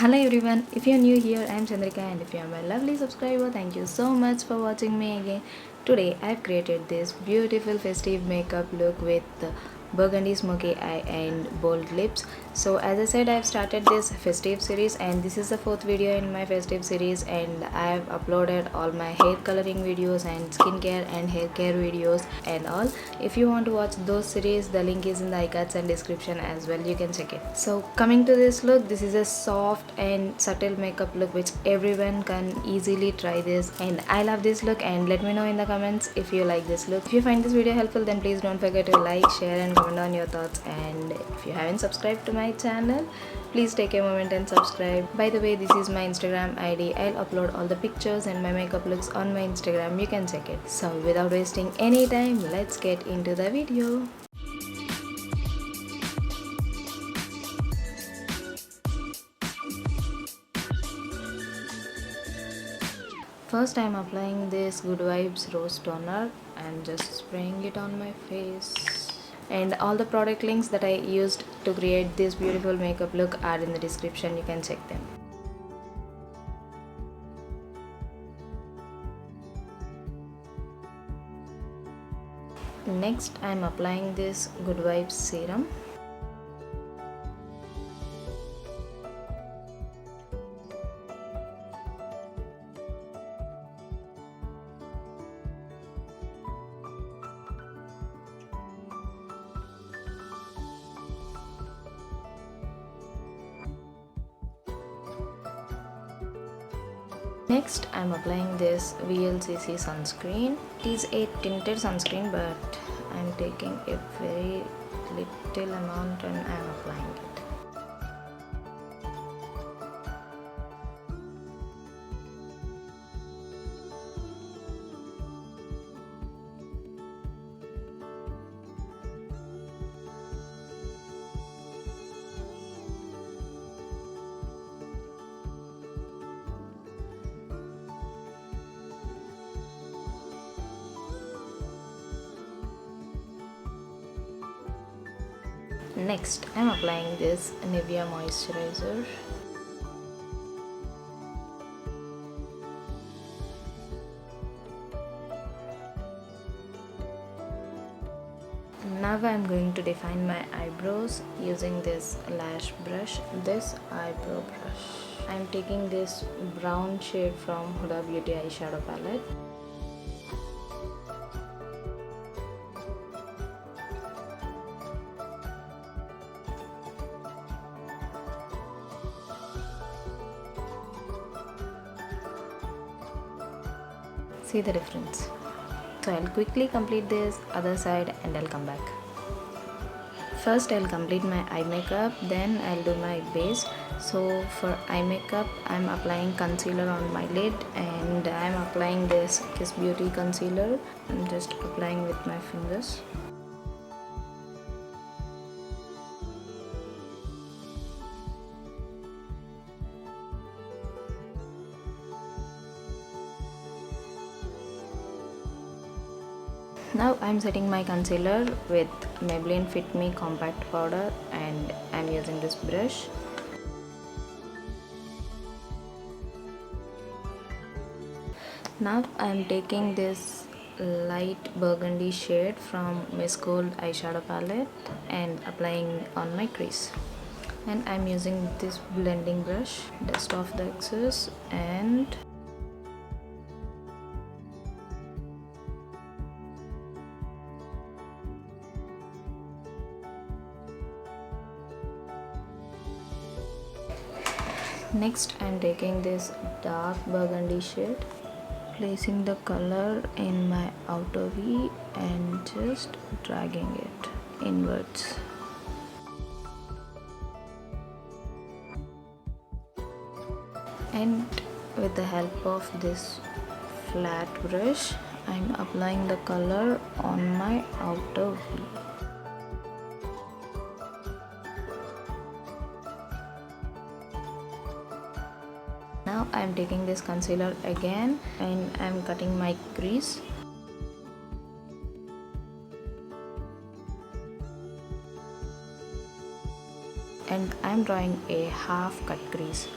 Hello everyone, if you're new here, I'm Chandrika, and if you're my lovely subscriber, thank you so much for watching me again. Today I've created this beautiful festive makeup look with burgundy smoky eye and bold lips. So as I said, I've started this festive series and this is the fourth video in my festive series, and I've uploaded all my hair coloring videos and skincare and hair care videos and all. If you want to watch those series, the link is in the icons and description as well, you can check it. So coming to this look, this is a soft and subtle makeup look which everyone can easily try this, and I love this look. And let me know in the comments if you like this look. If you find this video helpful, then please don't forget to like, share and comment on your thoughts. And if you haven't subscribed to my channel, please take a moment and subscribe. By the way, this is my Instagram ID. I'll upload all the pictures and my makeup looks on my Instagram, you can check it. So without wasting any time, let's get into the video. First, I'm applying this Good Vibes Rose Toner. I'm just spraying it on my face. And all the product links that I used to create this beautiful makeup look are in the description, you can check them. Next, I'm applying this Good Vibes Serum. Next, I'm applying this VLCC sunscreen. It is a tinted sunscreen, but I'm taking a very little amount and I'm applying it. Next, I'm applying this Nivea moisturizer. Now I'm going to define my eyebrows using this lash brush, this eyebrow brush. I'm taking this brown shade from Huda Beauty eyeshadow palette. See the difference. So I'll quickly complete this other side and I'll come back. First I'll complete my eye makeup, then I'll do my base. So for eye makeup, I'm applying concealer on my lid and I'm applying this Kiss Beauty concealer. I'm just applying with my fingers. Now I'm setting my concealer with Maybelline Fit Me compact powder and I'm using this brush. Now I'm taking this light burgundy shade from Miss Gold eyeshadow palette and applying on my crease. And I'm using this blending brush, dust off the excess and next I'm taking this dark burgundy shade, placing the color in my outer V and just dragging it inwards. And with the help of this flat brush, I'm applying the color on my outer V. Now I'm taking this concealer again and I'm cutting my crease. And I'm drawing a half cut crease.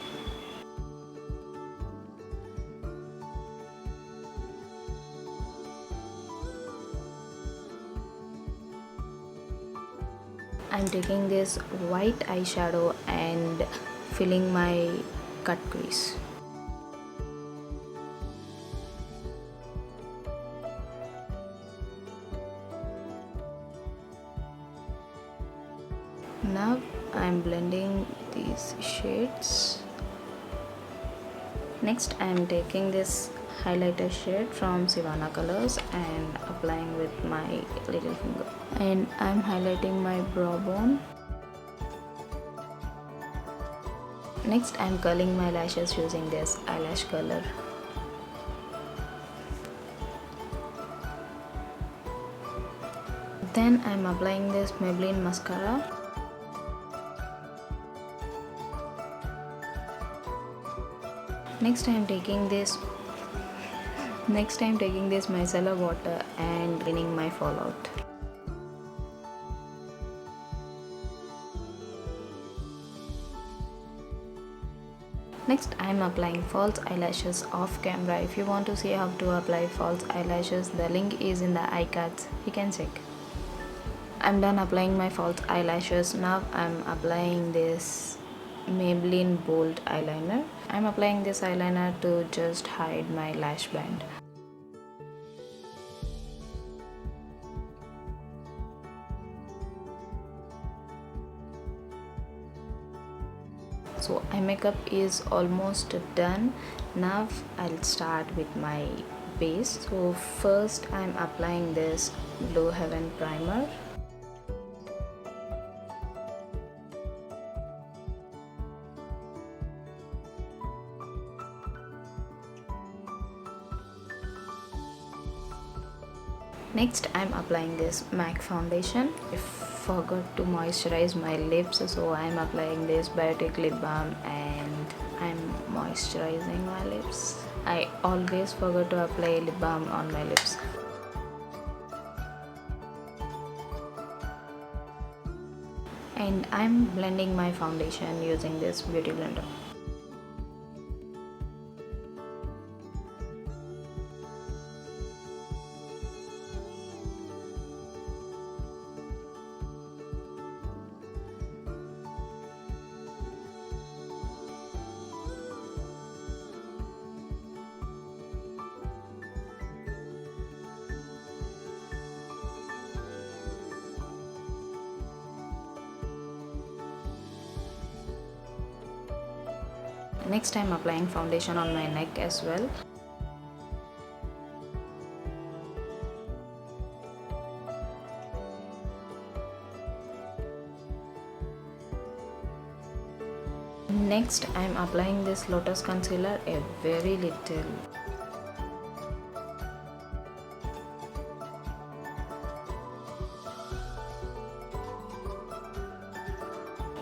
I'm taking this white eyeshadow and filling my cut crease. Now I'm blending these shades. Next I'm taking this highlighter shade from Sivana Colors and applying with my little finger, and I'm highlighting my brow bone. Next I'm curling my lashes using this eyelash curler. Then I'm applying this Maybelline mascara. Next I'm taking this micellar water and cleaning my fallout. Next I'm applying false eyelashes off camera. If you want to see how to apply false eyelashes, the link is in the iCards. You can check. I'm done applying my false eyelashes. Now I'm applying this Maybelline Bold eyeliner. I'm applying this eyeliner to just hide my lash band. So eye makeup is almost done. Now I'll start with my base. So first I'm applying this Blue Heaven primer. Next I'm applying this MAC foundation. I forgot to moisturize my lips, so I'm applying this biotic lip balm and I'm moisturizing my lips. I always forget to apply lip balm on my lips. And I'm blending my foundation using this beauty blender. Next I'm applying foundation on my neck as well. Next I'm applying this Lotus concealer, a very little.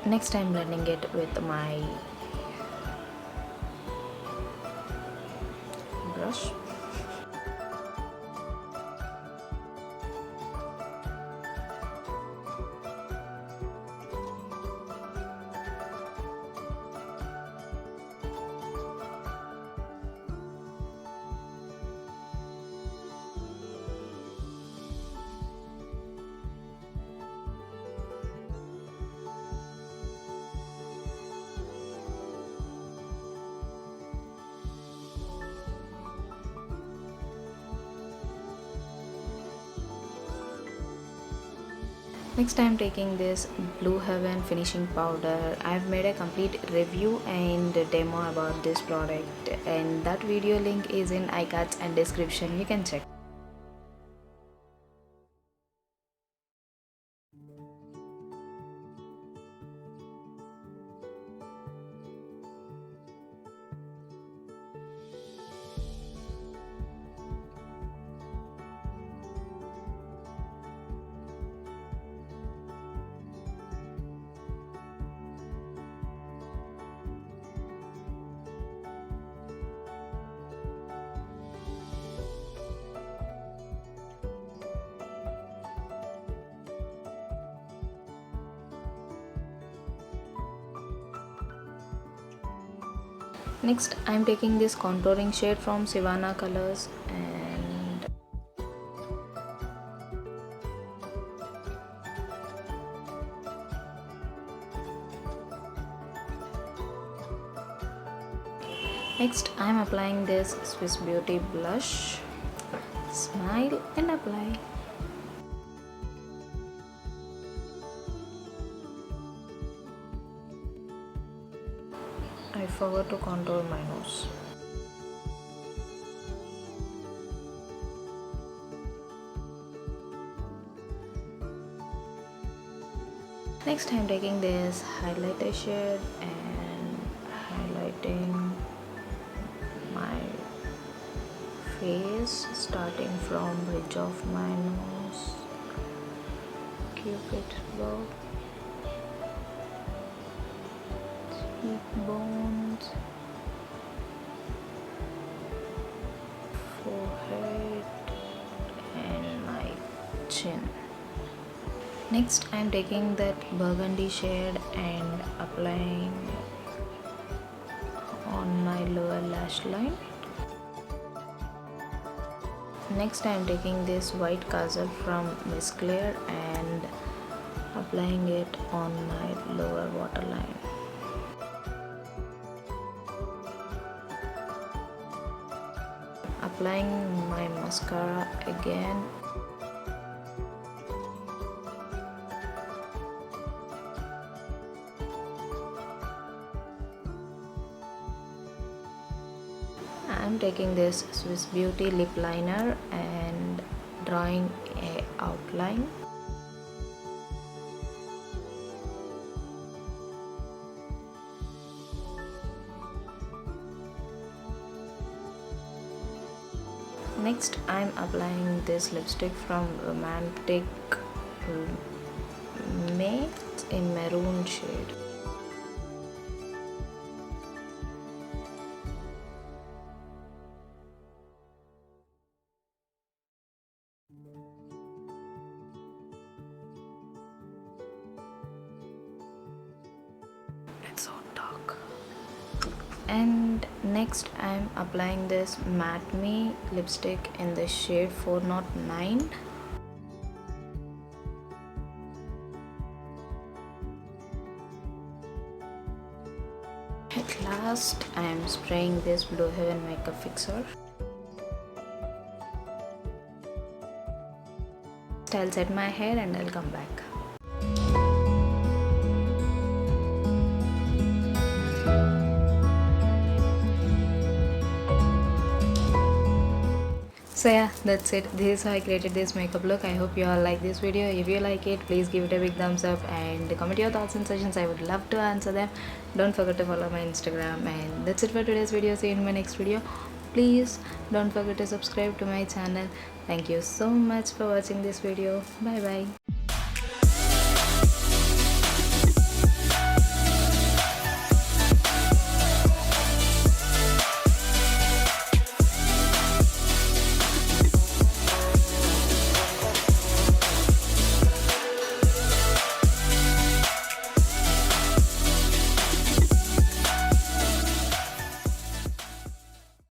Next I'm blending it with my brush. Next I am taking this Blue Heaven finishing powder. I have made a complete review and demo about this product, and that video link is in iCards and description. You can check. Next I am taking this contouring shade from Sivana Colors and Next I'm applying this Swiss Beauty blush. Smile and apply. I forgot to contour my nose. Next I'm taking this highlighter shade and highlighting my face starting from bridge of my nose, cupid bow, cheekbones, forehead and my chin. Next I am taking that burgundy shade and applying on my lower lash line. Next I am taking this white kajal from Miss Claire and applying it on my lower waterline. Applying my mascara again. I'm taking this Swiss Beauty lip liner and drawing a outline. Next I'm applying this lipstick from Romantic Mate in maroon shade. It's so dark. And next I'm applying this Matte Me lipstick in the shade 409. At last I am spraying this Blue Heaven makeup fixer. I'll set my hair and I'll come back. So yeah, that's it. This is how I created this makeup look. I hope you all like this video. If you like it, please give it a big thumbs up and comment your thoughts and suggestions. I would love to answer them. Don't forget to follow my Instagram. And that's it for today's video. See you in my next video. Please don't forget to subscribe to my channel. Thank you so much for watching this video. Bye bye.